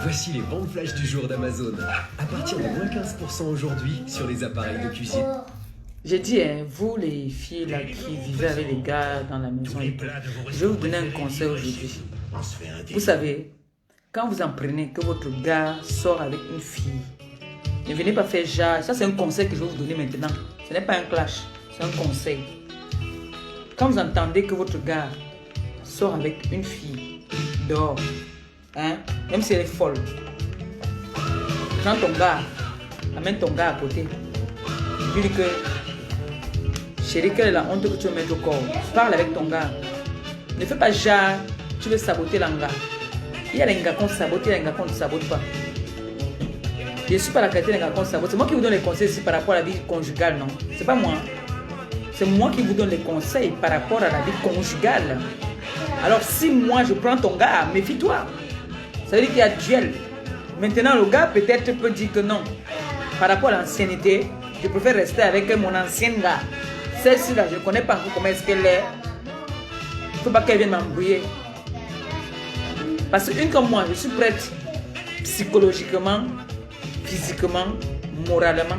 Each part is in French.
Voici les ventes flash du jour d'Amazon. À partir de moins 15% aujourd'hui sur les appareils de cuisine. J'ai dit, hein, vous les filles là qui vivez avec les gars dans la maison et tout, je vais vous donner un conseil aujourd'hui. Vous savez, quand vous en prenez que votre gars sort avec une fille, ne venez pas faire genre. Ça c'est un conseil que je vais vous donner maintenant. Ce n'est pas un clash, c'est un conseil. Quand vous entendez que votre gars sort avec une fille dehors, hein, même si elle est folle, prends ton gars, amène ton gars à côté. Je dis que chérie, quelle est la honte que tu veux mettre au corps? Parle avec ton gars. Ne fais pas genre, tu veux saboter l'anga. Il y a les gars qu'on sabote, il y a les gars qu'on ne sabote pas. Je ne suis pas la qualité des gars qu'on sabote. C'est moi qui vous donne les conseils ici par rapport à la vie conjugale, non? C'est pas moi. C'est moi qui vous donne les conseils par rapport à la vie conjugale. Alors si moi je prends ton gars, méfie-toi. Ça veut dire qu'il y a duel. Maintenant le gars peut-être peut dire que non. Par rapport à l'ancienneté, je préfère rester avec mon ancien gars. Celle-ci là, je ne connais pas encore comment est-ce qu'elle est. Il ne faut pas qu'elle vienne m'embrouiller. Parce qu'une comme moi, je suis prête psychologiquement, physiquement, moralement.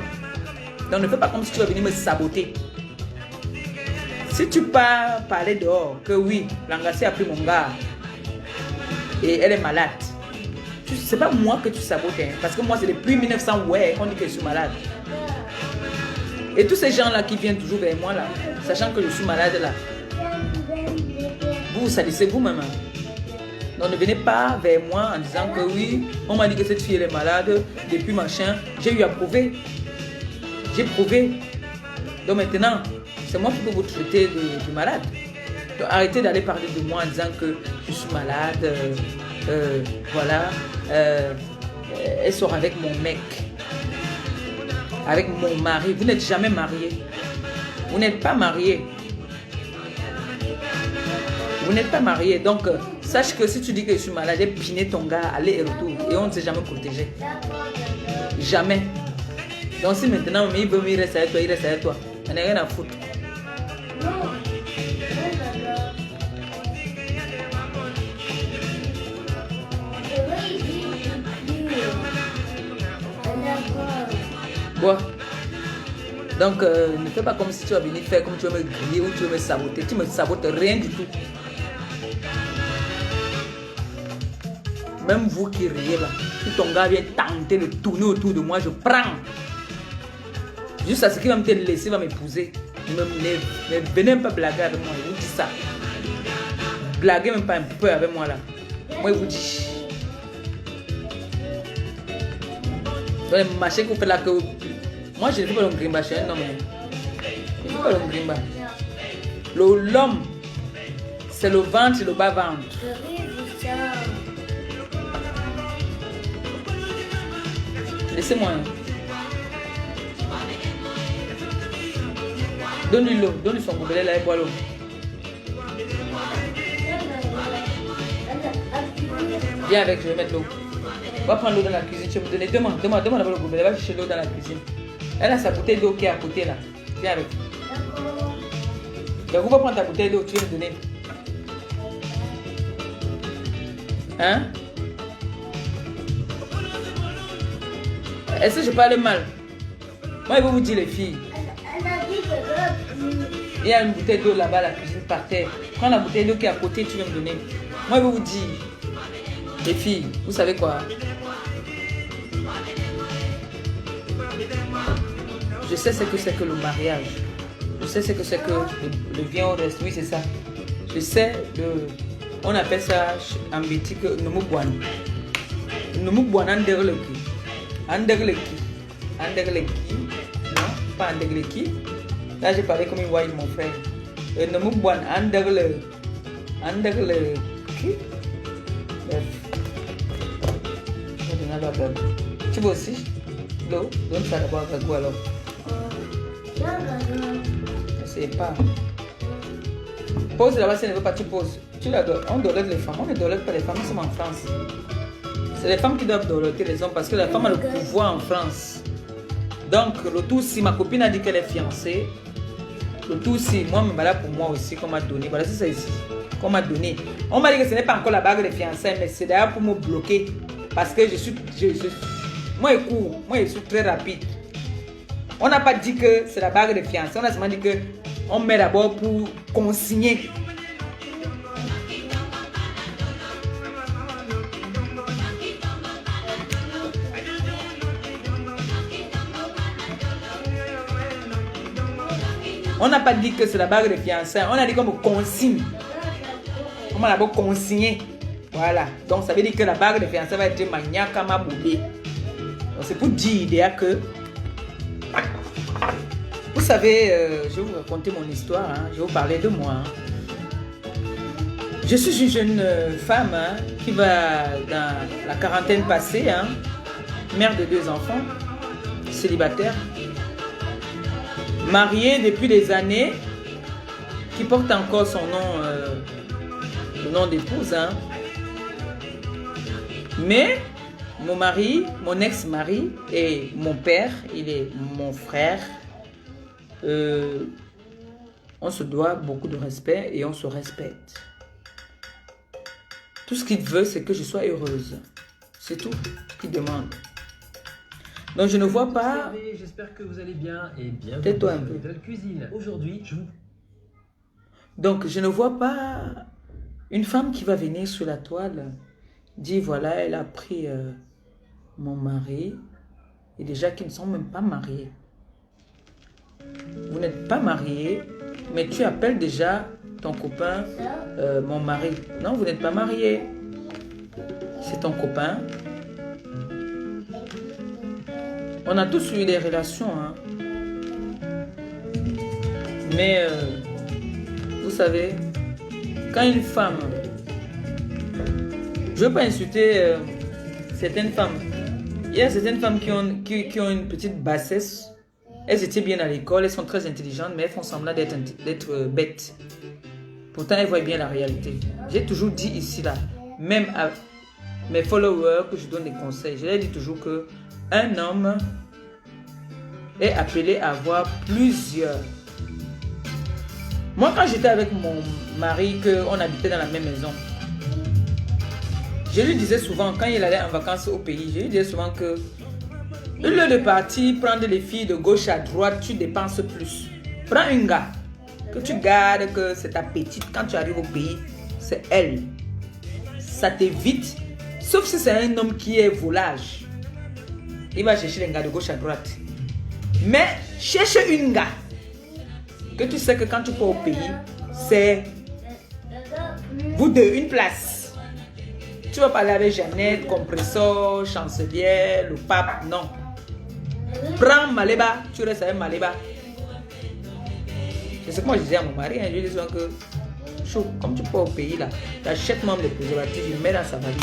Donc ne fais pas comme si tu vas venir me saboter. Si tu pars parler dehors, que oui, l'angassé a pris mon gars et elle est malade. C'est pas moi que tu sabotes, hein, parce que moi c'est depuis 1900, ouais, on dit que je suis malade. Et tous ces gens là qui viennent toujours vers moi là, sachant que je suis malade là, vous salissez vous-même. Donc ne venez pas vers moi en disant que oui, on m'a dit que cette fille elle est malade, depuis machin, j'ai eu à prouver. J'ai prouvé. Donc maintenant, c'est moi qui peux vous traiter de malade. Donc arrêtez d'aller parler de moi en disant que je suis malade, voilà, elle sort avec mon mec, avec mon mari. Vous n'êtes jamais marié. Vous n'êtes pas marié. Vous n'êtes pas marié. Donc, sache que si tu dis que je suis malade, j'ai piné ton gars, aller et retour. Et on ne s'est jamais protégé. Jamais. Donc, si maintenant, il veut me rester avec toi, il reste avec toi. On n'a rien à foutre. Bon. Donc, ne fais pas comme si tu vas venir faire comme tu veux me griller ou tu veux me saboter. Tu me sabotes rien du tout. Même vous qui riez là, si ton gars vient tenter de tourner autour de moi, je prends. Juste à ce qu'il va me laisser, il va m'épouser. Ne venez même pas blaguer avec moi, je vous dis ça. Blaguez même pas un peu avec moi là. Moi, je vous dis. Dans les machins que vous faites là, que moi je ne fais pas le grimba chez un homme. Je ne fais pas le grimba. L'homme, c'est le ventre et le bas-ventre. Laissez-moi. Donne-lui l'eau, donne-lui son gobelet là et bois l'eau. Viens avec, je vais mettre l'eau. Va prendre l'eau dans la cuisine, tu vas me donner. Demande d'abord le gobelet, va chercher l'eau dans la cuisine. Elle a sa bouteille d'eau qui est à côté là. Viens avec. Donc, on va prendre ta bouteille d'eau, tu vas me donner. Hein? Est-ce que je parle mal? Moi, je vais vous dire les filles. Il y a une bouteille d'eau là-bas à la cuisine par terre. Prends la bouteille d'eau qui est à côté, tu vas me donner. Moi, je vais vous dire. Les filles, vous savez quoi? Je sais ce que c'est que le mariage. Je sais ce que c'est que le bien au reste. Oui, c'est ça. Je sais on appelle ça en bétique Nomubwan. Nomubwan Anderleki. Anderleki. Anderleki. Non, pas Anderleki. Là, j'ai parlé comme une voix de mon frère. Nomubwan Anderleki. Anderleki. Bref. Tu veux aussi l'eau? Donne ça d'abord à Gagou alors. Je sais pas. Pose là-bas si elle ne veut pas, tu poses. Tu la donnes. On dorlote les femmes. On ne dorlote pas les femmes, nous sommes en France. C'est les femmes qui doivent dorloter les hommes parce que la femme a le pouvoir en France. Donc, le tout, si ma copine a dit qu'elle est fiancée, Le tout aussi, moi, mais voilà pour moi aussi qu'on m'a donné. Voilà, c'est ça ici qu'on m'a donné. On m'a dit que ce n'est pas encore la bague de fiançailles, mais c'est d'ailleurs pour me bloquer. Parce que moi, je suis très rapide. On n'a pas dit que c'est la bague de fiançailles. On a seulement dit que on met d'abord pour consigner. On n'a pas dit que c'est la bague de fiançailles. On a dit qu'on me consigne. On m'a d'abord consigné. Voilà. Donc ça veut dire que la bague de fiançailles va être maniaque à ma boubée. Donc c'est pour dire que... Vous savez, je vais vous raconter mon histoire. Hein. Je vais vous parler de moi. Hein. Je suis une jeune femme qui va dans la quarantaine passée. Hein. Mère de 2 enfants. Célibataire. Mariée depuis des années, qui porte encore son nom, le nom d'épouse. Hein. Mais mon mari, mon ex-mari et mon père, il est mon frère. On se doit beaucoup de respect et on se respecte. Tout ce qu'il veut, c'est que je sois heureuse. C'est tout ce qu'il demande. Donc je ne vois pas... J'espère que vous allez bien et bienvenue Tais-toi un peu. dans la cuisine. Aujourd'hui, je vous... Donc je ne vois pas une femme qui va venir sur la toile, dire voilà, elle a pris mon mari, et déjà qu'ils ne sont même pas mariés. Vous n'êtes pas mariés, mais tu appelles déjà ton copain mon mari. Non, vous n'êtes pas mariés. C'est ton copain. On a tous eu des relations, hein. Mais, vous savez, quand une femme... Je ne veux pas insulter certaines femmes. Il y a certaines femmes qui ont une petite bassesse. Elles étaient bien à l'école, elles sont très intelligentes, mais elles font semblant d'être bêtes. Pourtant, elles voient bien la réalité. J'ai toujours dit ici, là, même à mes followers que je donne des conseils, je leur dis toujours que un homme est appelé à avoir plusieurs. Moi, quand j'étais avec mon mari, qu'on habitait dans la même maison, je lui disais souvent, quand il allait en vacances au pays, je lui disais souvent que au lieu de partir prendre les filles de gauche à droite, tu dépenses plus. Prends une gars, que tu gardes, que c'est ta petite. Quand tu arrives au pays, c'est elle. Ça t'évite, sauf si c'est un homme qui est volage. Il va chercher les gars de gauche à droite. Mais cherche une gars que tu sais que quand tu pars au pays, c'est vous deux, une place. Tu vas parler avec Jeannette, compresseur, chancelière, le pape, non. Prends Maléba, tu restes avec Maléba. C'est ce que moi je disais à mon mari, hein. Je lui disais que, chou, comme tu pars au pays là, tu achètes même les préservatifs, il met dans sa valise.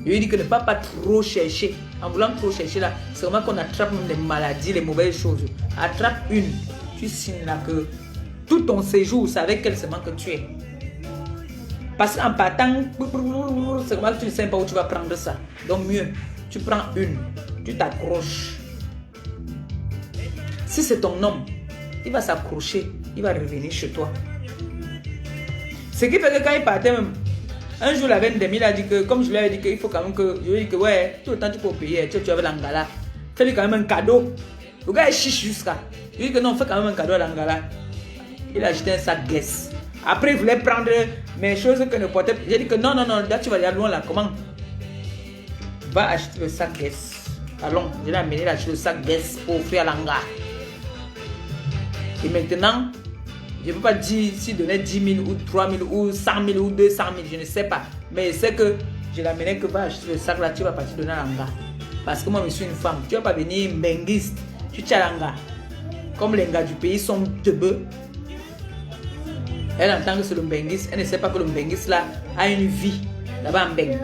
Je lui dis que ne pas trop chercher. En voulant trop chercher là, c'est vraiment qu'on attrape même les maladies, les mauvaises choses. Attrape une, tu signes là que tout ton séjour, c'est avec elle seulement que tu es. Parce qu'en partant, c'est vraiment que tu ne sais pas où tu vas prendre ça. Donc mieux, tu prends une, tu t'accroches. Si c'est ton homme, il va s'accrocher, il va revenir chez toi. Ce qui fait que quand il partait même, un jour la veine il a dit que, comme je lui avais dit qu'il faut quand même que, je lui ai dit que ouais, tout le temps tu peux payer, tu avais l'angala, fais-lui quand même un cadeau. Le gars est chiche jusqu'à. Je lui ai dit que non, fais quand même un cadeau à l'angala. Il a acheté un sac Guess. Après, il voulait prendre mes choses que ne portait. J'ai dit que non, là tu vas aller loin là, comment? Va acheter le sac Guess. Allons, je l'ai amené là, acheter le sac Guess pour offrir à l'anga. Et maintenant, je ne peux pas dire s'il donnait 10 000 ou 3 000 ou 100 000 ou 200 000, je ne sais pas. Mais c'est que je l'amenais que va acheter le sac là, tu vas partir donner à l'anga. Parce que moi, je suis une femme. Tu ne vas pas venir benguiste, tu tiens à l'anga. Comme les gars du pays sont teubeux. Elle entend que c'est le benguiste, elle ne sait pas que le benguiste là a une vie là-bas en Beng.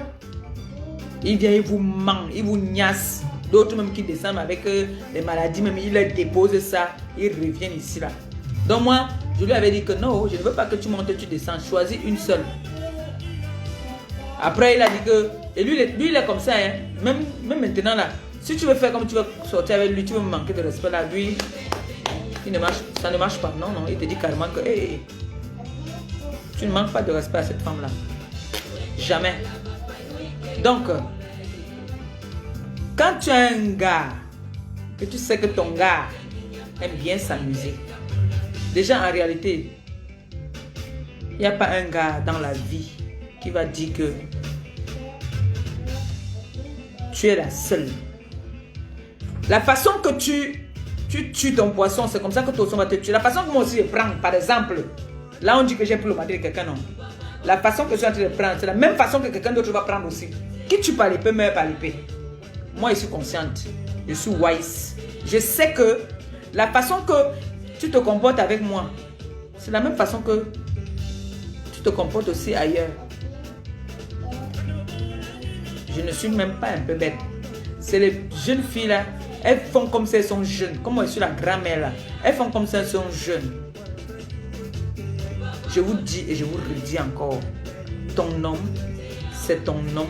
Il vient, il vous ment, il vous niasse. D'autres même qui descendent avec les maladies, même il leur dépose ça, ils reviennent ici là. Donc moi, je lui avais dit que non, je ne veux pas que tu montes, tu descends, choisis une seule. Après il a dit que, et lui il est comme ça, hein. Même maintenant là, si tu veux faire comme tu veux sortir avec lui, tu veux me manquer de respect là, lui, ça ne marche pas. Non, non, il te dit carrément que hey, tu ne manques pas de respect à cette femme-là. Jamais. Donc, quand tu as un gars, que tu sais que ton gars aime bien s'amuser, déjà en réalité, il n'y a pas un gars dans la vie qui va dire que tu es la seule. La façon que tu tues ton poisson, c'est comme ça que ton poisson va te tuer. La façon que moi aussi je prends, par exemple, là on dit que j'ai pris le mari de quelqu'un, non. La façon que je suis en train de prendre, c'est la même façon que quelqu'un d'autre va prendre aussi. Qui tue par l'épée, meurt par l'épée. Moi, je suis consciente. Je suis wise. Je sais que la façon que tu te comportes avec moi, c'est la même façon que tu te comportes aussi ailleurs. Je ne suis même pas un peu bête. C'est les jeunes filles là, elles font comme si elles sont jeunes. Comme moi, je suis la grand-mère là. Elles font comme si elles sont jeunes. Je vous dis et je vous redis encore, ton homme, c'est ton homme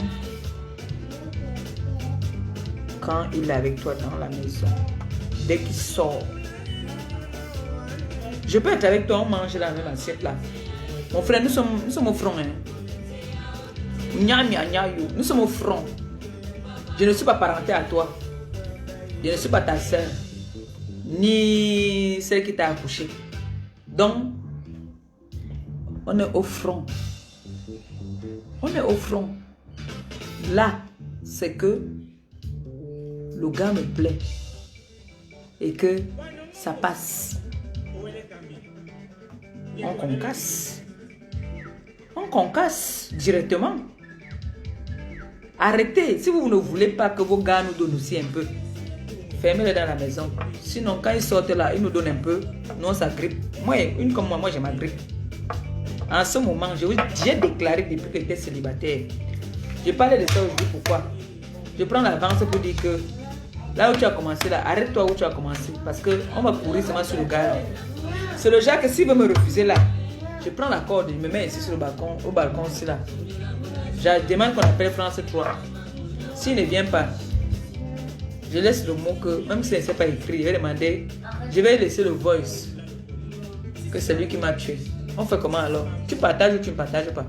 quand il est avec toi dans la maison. Dès qu'il sort, je peux être avec toi, on mange la même assiette là. Mon frère, nous sommes au front. Hein. Nous sommes au front. Je ne suis pas parenté à toi. Je ne suis pas ta soeur. Ni celle qui t'a accouché. Donc, on est au front. On est au front. Là, c'est que le gars me plaît. Et que ça passe. On concasse. On concasse directement. Arrêtez. Si vous ne voulez pas que vos gars nous donnent aussi un peu, fermez-les dans la maison. Sinon, quand ils sortent là, ils nous donnent un peu. Nous, on s'agrippe. Moi, une comme moi, je m'agrippe. En ce moment, j'ai déclaré depuis que j'étais célibataire. Je parlais de ça aujourd'hui. Pourquoi? Je prends l'avance pour dire que là où tu as commencé, là, arrête-toi où tu as commencé. Parce qu'on va courir seulement sur le gars. C'est le genre que s'il veut me refuser là, je prends la corde, je me mets ici sur le balcon, au balcon aussi là. Je demande qu'on appelle France 3. S'il ne vient pas, je laisse le mot que, même s'il ne sait pas écrire, je vais demander, je vais laisser le voice. Que c'est lui qui m'a tué. On fait comment alors? Tu partages ou tu ne partages pas?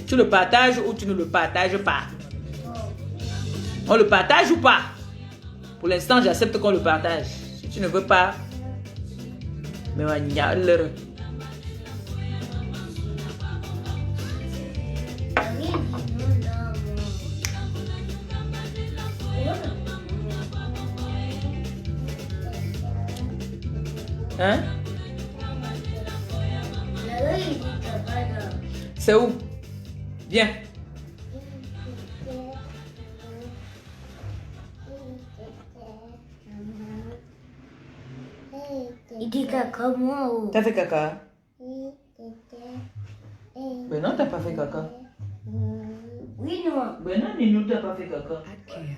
Tu le partages ou tu ne le partages pas? On le partage ou pas? Pour l'instant, j'accepte qu'on le partage. Si tu ne veux pas, mais on y a l'heure. Hein? C'est où? Viens. Il dit caca, moi. Oh. T'as fait caca? Ben non, t'as pas fait caca. Oui, non. Ben non, Ninou, t'as pas fait caca.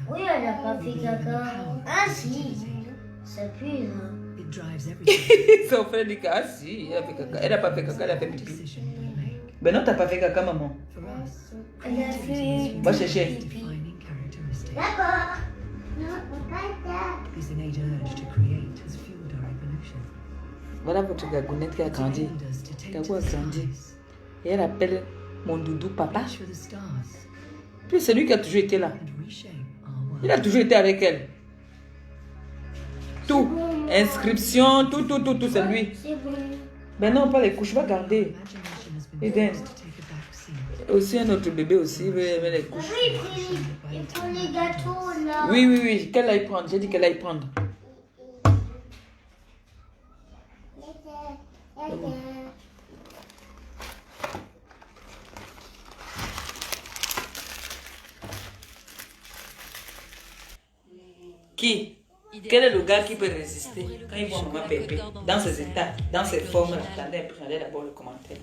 Oui, elle n'a pas fait caca. Ah, si. Ça pue, hein. Son frère dit que, ah si, elle a fait caca. Elle n'a pas fait caca, elle a fait pipi. Ben non, t'as pas fait caca, maman. Elle a fait... Va chercher. D'accord. Voilà votre gagounette qui a grandi. Gagou a grandi. Et elle appelle mon doudou papa. Puis c'est lui qui a toujours été là. Il a toujours été avec elle. Tout. Inscription, tout, c'est lui. C'est bon. Ben non, pas les couches, va garder. Eden. Aussi un autre bébé aussi, mais les couches. Il prend les gâteaux, là. Oui, qu'elle aille prendre. J'ai dit qu'elle aille prendre. Qui? Quel est le gars qui peut résister quand il voit maman Pépé dans ses états, dans ses formes? Attendez, prenez d'abord le commentaire.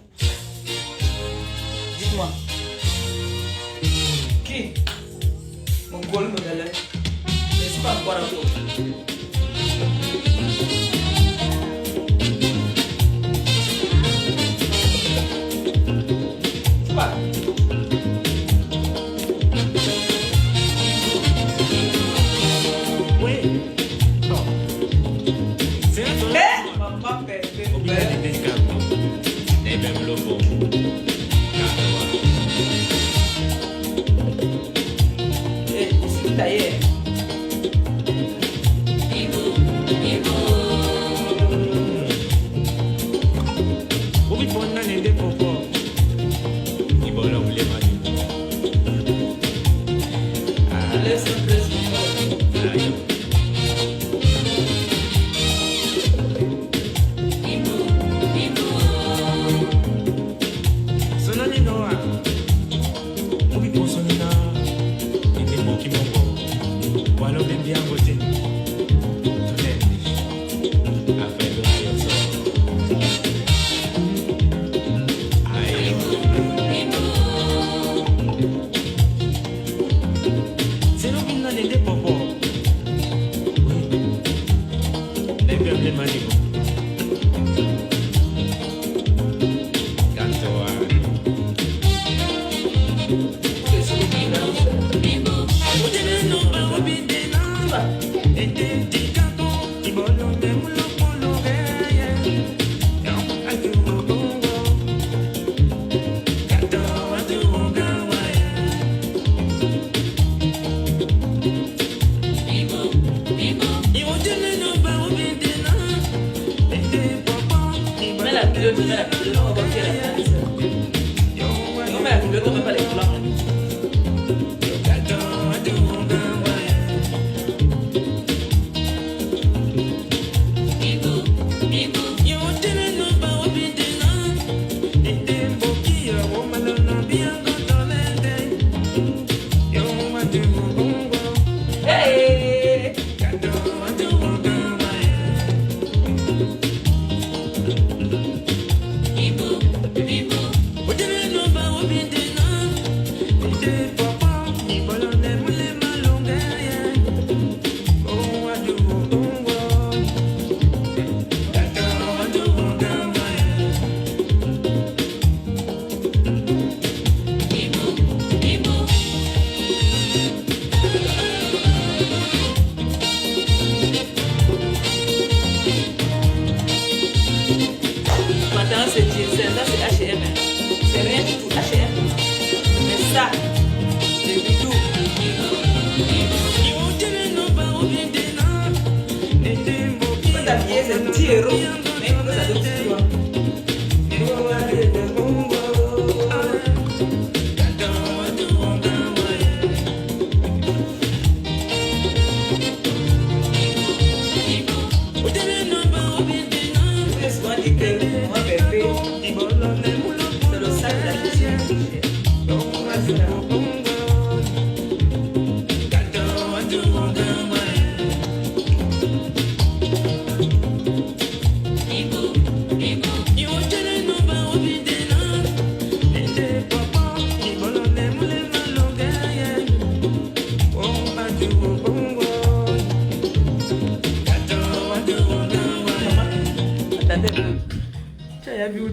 Dites-moi. Qui? Mon gol me galère. Je ne suis pas encore en tout.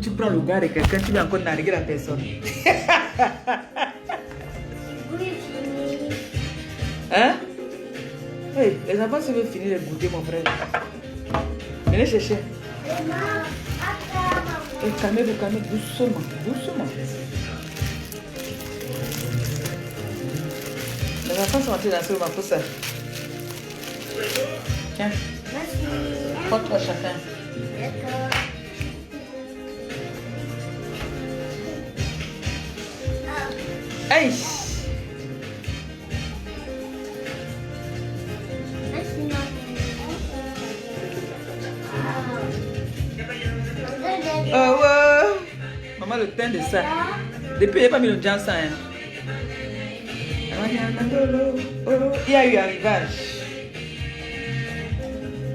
Tu prends le gars de quelqu'un, tu vas encore narguer la personne. Hein? Oui, les enfants, si veulent finir de goûter, mon frère. Venez chercher. Calmez-vous, doucement, doucement. Les enfants sont entrés dans ce moment pour ça. Tiens. Prends-toi chacun. D'accord. Aïe! Oh ouais! Maman, le teint de ça. Depuis, il n'y a pas mis le Johnson. Il y a eu arrivage.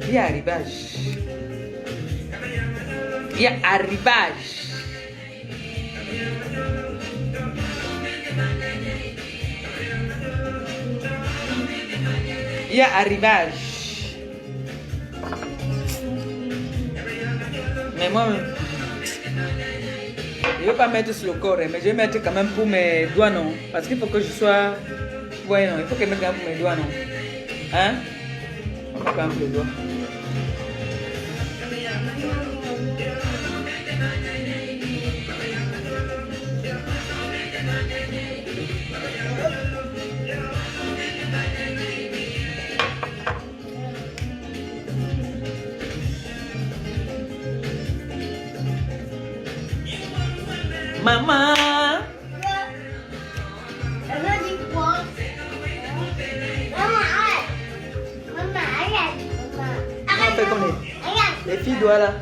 Il y a arrivage. Il y a arrivage. Il y a arrivage. Mais moi, je ne vais pas mettre sur le corps, mais je vais mettre quand même pour mes doigts, non. Parce qu'il faut que je sois... Ouais, non, il faut que je mette quand même pour mes doigts, non. Hein? On va quand même pour les doigts. Maman! Elle m'a dit quoi? Maman, arrête! Maman, arrête! On fait comme les filles doivent là.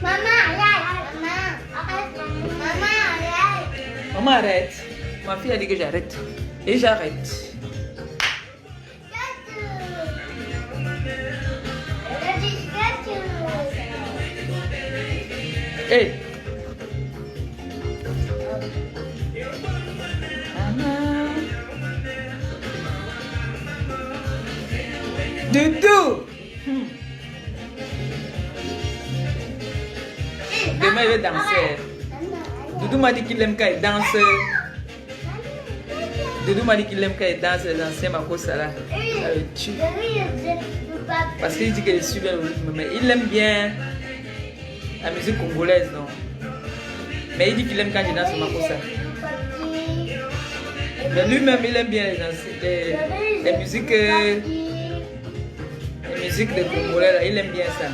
Maman, arrête! Maman, arrête! Maman, arrête! Maman, arrête. Ma fille a dit que j'arrête. Et j'arrête. Elle a dit Hey! Du tout. demain, il va danser. Doudou m'a dit qu'il aime quand il danse. Doudou m'a dit qu'il aime quand il danse les anciens Makossa là. Ça le tue. Parce qu'il dit qu'il suit bien le rythme. Mais il aime bien la musique congolaise, non? Mais il dit qu'il aime quand il danse Makossa. Mais lui-même, il aime bien les musiques de Congolais là. Il aime bien ça.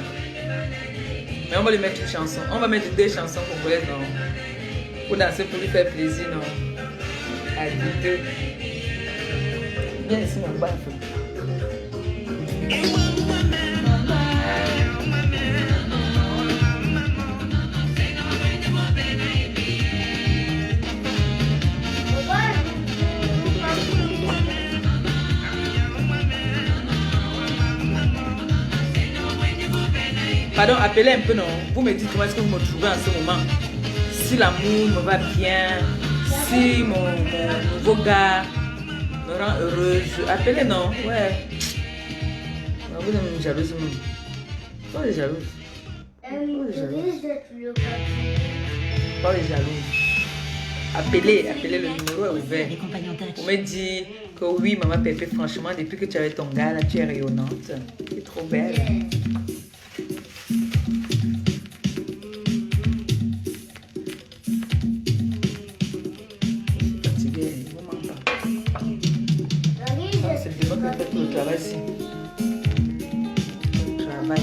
Mais on va lui mettre une chanson. On va mettre 2 chansons congolaises, non? Pour danser, pour lui faire plaisir, non? Adulte. Viens ici, mon baffe. Pardon, appelez un peu, non? Vous me dites comment est-ce que vous me trouvez en ce moment. Si l'amour me va bien, si mon nouveau gars me rend heureuse. Appelez, non? Ouais. Vous êtes jalouse, non? Pas les jalouses. Pas les jalouses. Appelez, le numéro est ouvert. Vous me dites que oui, maman Pépé, franchement, depuis que tu avais ton gars là, tu es rayonnante. Tu es trop belle. Le travail ici. Travail.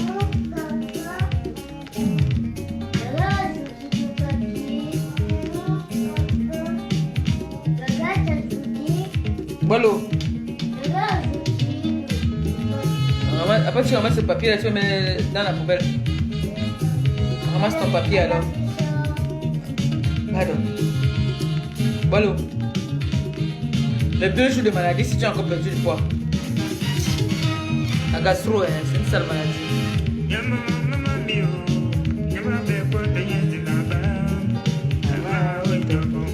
Voilà. Après tu ramasses ce papier là, tu le mets dans la poubelle. Ramasse ton papier alors. Pardon. Voilà. Les 2 jours de maladie, si tu as encore perdu du poids. La gastro, c'est une sale maladie.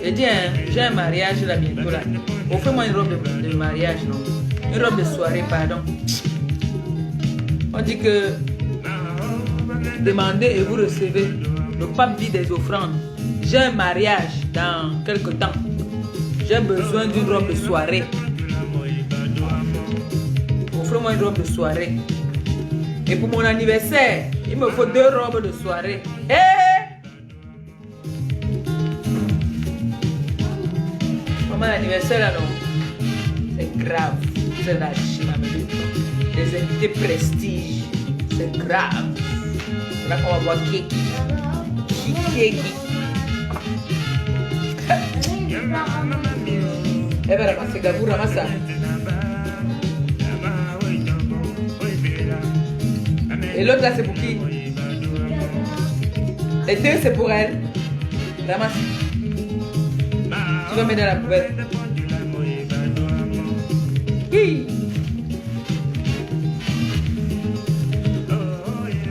J'ai dit, j'ai un mariage là bientôt là. Offrez-moi une robe de mariage, non? Une robe de soirée, pardon. On dit que demandez et vous recevez. Le pape vit des offrandes. J'ai un mariage dans quelques temps. J'ai besoin d'une robe de soirée. Offrez-moi une robe de soirée. Et pour mon anniversaire, il me faut 2 robes de soirée. Pour mon anniversaire là, non? C'est grave. C'est la Chine. Les invités prestige. C'est grave. Là qu'on va voir qui. Eh bien, ramasser Gabou, ramasse ça. Et l'autre là, c'est pour qui? Les 2, c'est pour elle. Ramasse. Tu vas mettre dans la poubelle. Hi.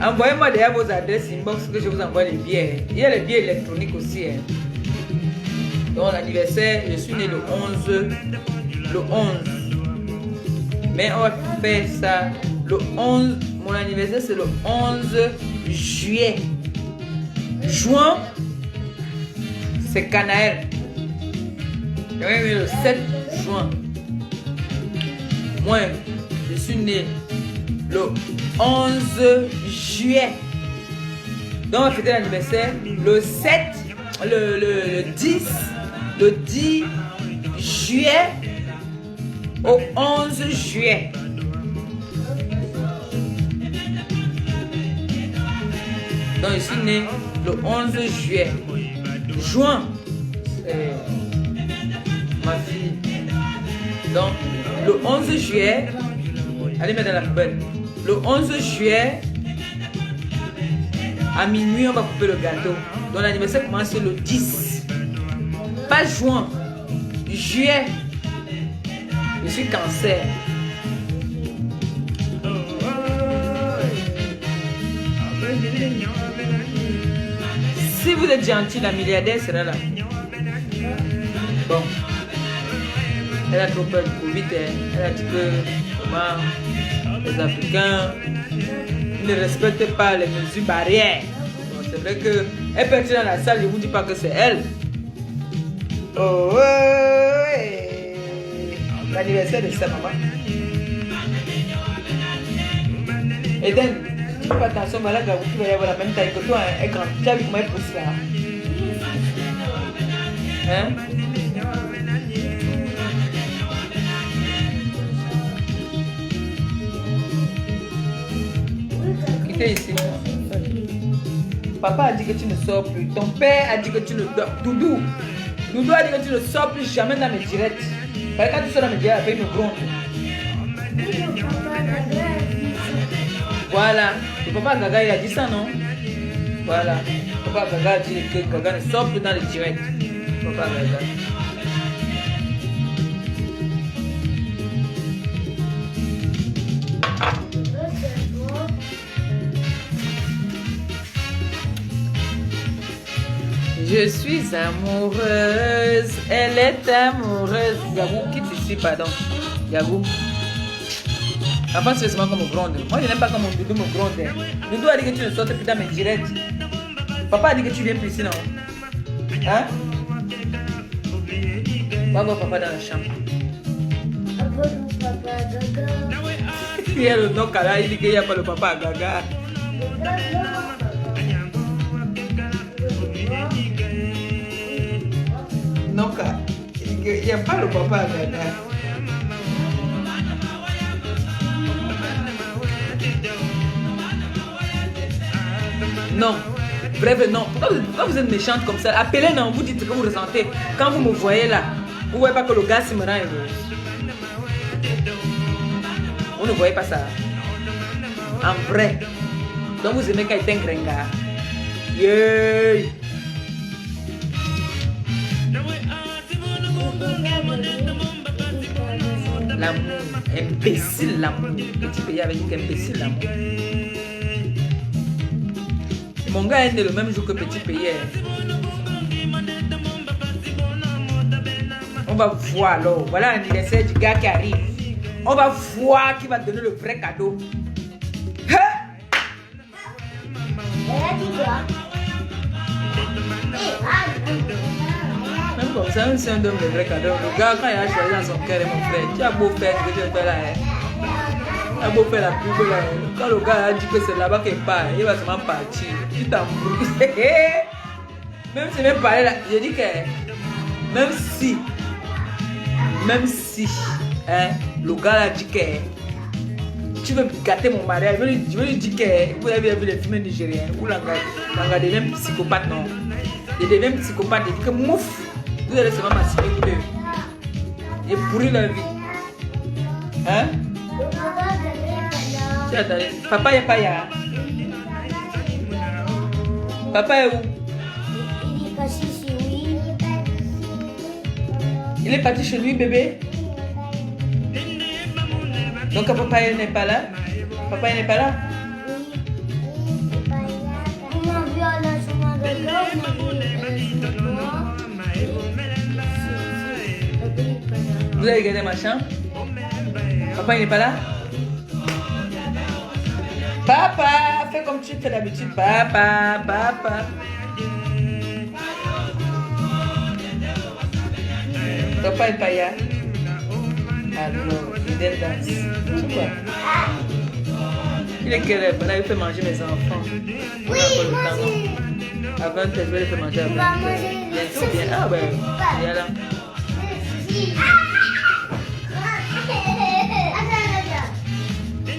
Envoyez-moi d'ailleurs vos adresses inbox que je vous envoie les billets. Il y a les billets électroniques aussi. Donc l'anniversaire, je suis né le 11. Mais on va faire ça le 11. Mon anniversaire c'est le 11 juillet. Juin, c'est Canaël. Le 7 juin. Moi, je suis né le 11 juillet. Donc on va fêter l'anniversaire le 7, le 10 juillet au 11 juillet. Donc je suis né le 11 juillet. Juin, c'est ma fille. Donc le 11 juillet, allez mettre dans la poubelle. Le 11 juillet, à minuit, on va couper le gâteau. Donc l'anniversaire commence le 10. Pas juin, juillet. Je suis cancer. Si vous êtes gentil, la milliardaire sera là. Bon. Elle a trop peur du Covid. Elle a dit que comment les Africains ne respectent pas les mesures barrières. Bon, c'est vrai que Elle peut être dans la salle, je ne vous dis pas que c'est elle. Oh, ouais. L'anniversaire de sa maman. Eden, tu fais attention, mais là, tu vas y avoir la même taille que toi. Elle est grande. Tu as vu comment elle pousse là? Hein? Quittez ici. Papa a dit que tu ne sors plus. Ton père a dit que tu ne dors. Doudou a dit que tu ne sors plus jamais dans mes directs. Parce que quand tu sors dans mes directs, elle fait une gronde. Voilà. Le papa Gaga, il a dit ça, non? Voilà. Le papa Gaga a dit que Gaga ne sort plus dans les directs. Papa Gaga. Je suis amoureuse, elle est amoureuse. Yagou, quitte ici, pardon. Yagou. Avant, c'est seulement comme me gronde. Moi, je n'aime pas quand mon doudou me gronde. Doudou a dit que tu ne sortes plus dans mes directs. Papa a dit que tu viens plus ici, non? Hein? Va voir papa dans la chambre. Il y a le nom Kala, il dit qu'il n'y a pas le papa à Gaga. Non, il n'y a pas le papa à Gaga. Non. Bref, non. Pourquoi vous êtes méchante comme ça? Appelez, non. Vous dites ce que vous ressentez. Quand vous me voyez là, vous ne voyez pas que le gars me rend heureux. Vous ne voyez pas ça. En vrai. Donc vous aimez quand il est un gringa. Yeah. L'amour. Imbécile l'amour. Petit pays avec imbécile l'amour. Mon gars est né le même jour que Petit Pays. On va voir alors. Voilà l'anniversaire du gars qui arrive. On va voir qui va donner le vrai cadeau. Même comme ça, c'est un homme de vrai cadeau. Le gars, quand il a choisi dans son cœur, mon frère, tu as beau faire ce que tu veux faire là. Tu as beau faire la pub là. Quand le gars a dit que c'est là-bas qu'il part, il va seulement partir. Tu t'embrouilles. Même si même parler là, je dis que même si hein, le gars a dit que tu veux gâter mon mariage, je veux lui dire que vous avez vu les films nigériens, vous l'engagez même psychopathe, non? Il devient psychopathe, il dit que mouf, vous allez seulement m'assister vous deux. Et pourrir leur vie. Hein? Attendez, papa est pas là. Papa est où? Il est parti chez lui, bébé. Donc papa n'est pas là. Papa n'est pas là. Vous avez regardé ma chambre? Papa n'est pas là. Papa, fais comme tu fais d'habitude. Papa. Papa est pas là. Alors, il est danse. Tu vois? Il est quelle heure? Là, il fait manger mes enfants. Oui, manger. À 20h, je vais les faire manger à 20h. Bientôt bien. Ah ouais, viens là.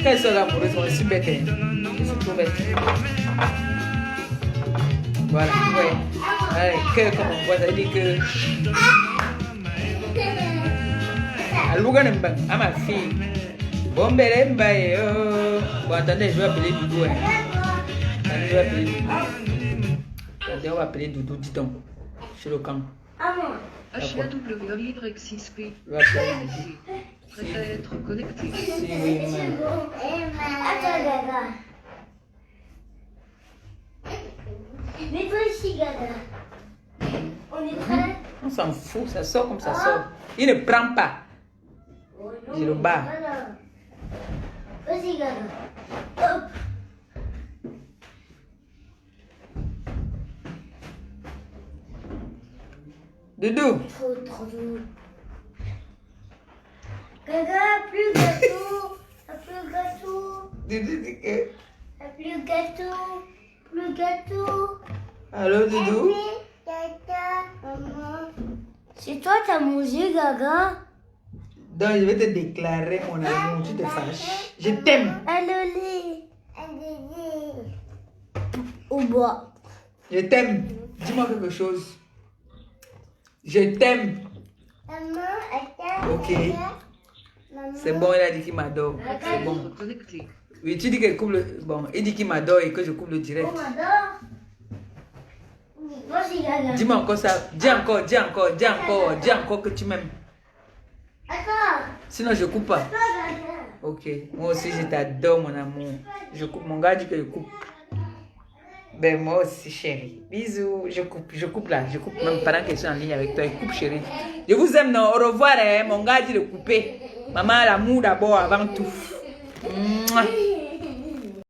Quand ils sont là pour eux, ils sont aussi bêtes. Ils sont trop bêtes. Voilà, ouais. Allez, cœur comme on voit, ça veut dire que... Alouga Nembang, à ma fille. Bon, ben, bon, attendez, je vais appeler Doudou. Attendez, je vais appeler Doudou. Attendez, on va appeler Doudou, dis donc. Chez le camp. HAWY6P. Préfère être connecté. Attends, Gaga. Mais toi aussi, Gaga. On est prêts? On s'en fout, ça sort comme ça sort. Il ne prend pas. Je le bats. Vas-y, Gaga. Hop. Doudou. Trop doux. Gaga, plus gâteau. Plus gâteau. Doudou dit que... Plus gâteau. Plus gâteau. Allô, Doudou? Maman. C'est toi t'as mangé, Gaga? Donc, je vais te déclarer mon amour. Tu te fâches. Je t'aime. Allez. Au bois. Je t'aime. Dis-moi quelque chose. Je t'aime. Maman, Ok. C'est bon, il a dit qu'il m'adore. C'est bon. Oui, tu dis qu'il coupe le... Bon, il dit qu'il m'adore et que je coupe le direct. On m'adore. Moi, c'est Gaga. Dis-moi encore ça. Dis encore que tu m'aimes. Attends. Sinon, je coupe pas. Attends, Gaga. Ok. Moi aussi, je t'adore, mon amour. Je coupe. Mon gars dit que je coupe. Ben, moi aussi, chérie. Bisous. Je coupe là. Je coupe même pendant que je suis en ligne avec toi. Je coupe, chérie. Je vous aime, non? Au revoir, hein. Mon gars dit de couper. Maman, l'amour d'abord, avant tout. Mouah.